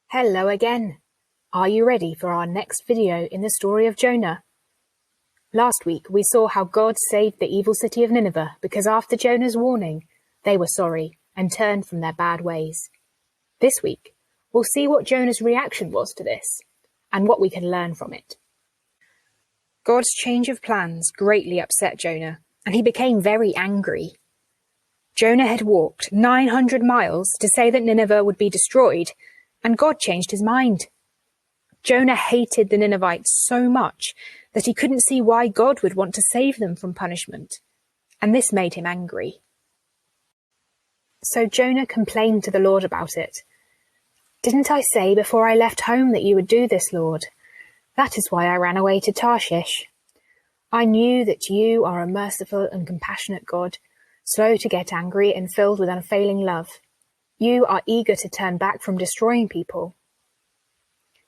Hello again! Are you ready for our next video in the story of Jonah? Last week we saw how God saved the evil city of Nineveh because after Jonah's warning, they were sorry and turned from their bad ways. This week, we'll see what Jonah's reaction was to this and what we can learn from it. God's change of plans greatly upset Jonah, and he became very angry. Jonah had walked 900 miles to say that Nineveh would be destroyed, and God changed his mind. Jonah hated the Ninevites so much that he couldn't see why God would want to save them from punishment, and this made him angry. So Jonah complained to the Lord about it. "Didn't I say before I left home that you would do this, Lord? That is why I ran away to Tarshish. I knew that you are a merciful and compassionate God, slow to get angry and filled with unfailing love. You are eager to turn back from destroying people."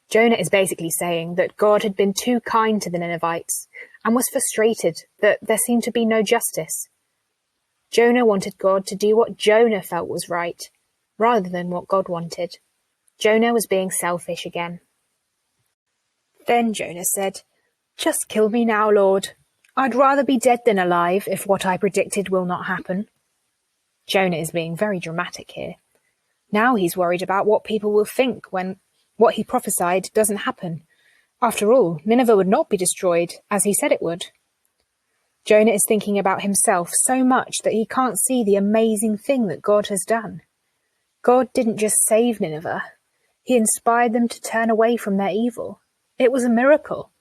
Jonah is basically saying that God had been too kind to the Ninevites and was frustrated that there seemed to be no justice. Jonah wanted God to do what Jonah felt was right, rather than what God wanted. Jonah was being selfish again. Then Jonah said, "Just kill me now, Lord. I'd rather be dead than alive if what I predicted will not happen." Jonah is being very dramatic here. Now he's worried about what people will think when what he prophesied doesn't happen. After all, Nineveh would not be destroyed, as he said it would. Jonah is thinking about himself so much that he can't see the amazing thing that God has done. God didn't just save Nineveh. He inspired them to turn away from their evil. It was a miracle.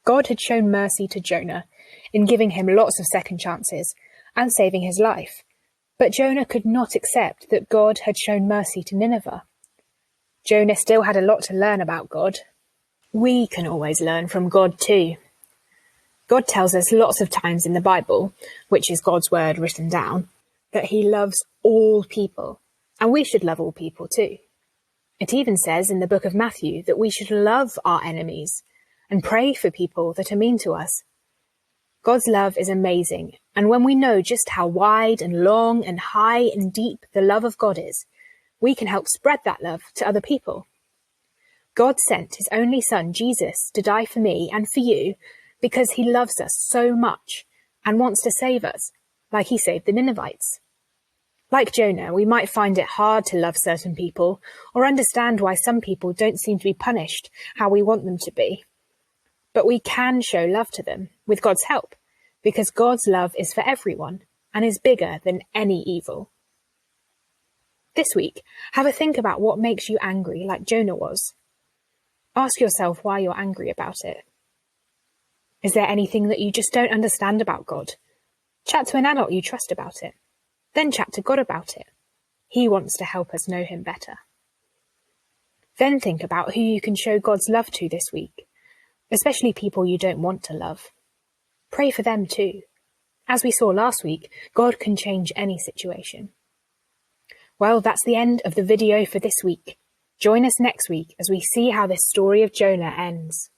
God had shown mercy to Jonah in giving him lots of second chances and saving his life. But Jonah could not accept that God had shown mercy to Nineveh. Jonah still had a lot to learn about God. We can always learn from God too. God tells us lots of times in the Bible, which is God's word written down, that he loves all people, and we should love all people too. It even says in the book of Matthew that we should love our enemies and pray for people that are mean to us. God's love is amazing, and when we know just how wide and long and high and deep the love of God is, we can help spread that love to other people. God sent his only son, Jesus, to die for me and for you because he loves us so much and wants to save us, like he saved the Ninevites. Like Jonah, we might find it hard to love certain people or understand why some people don't seem to be punished how we want them to be. But we can show love to them with God's help, because God's love is for everyone and is bigger than any evil. This week, have a think about what makes you angry like Jonah was. Ask yourself why you're angry about it. Is there anything that you just don't understand about God? Chat to an adult you trust about it. Then chat to God about it. He wants to help us know him better. Then think about who you can show God's love to this week, especially people you don't want to love. Pray for them too. As we saw last week, God can change any situation. Well, that's the end of the video for this week. Join us next week as we see how this story of Jonah ends.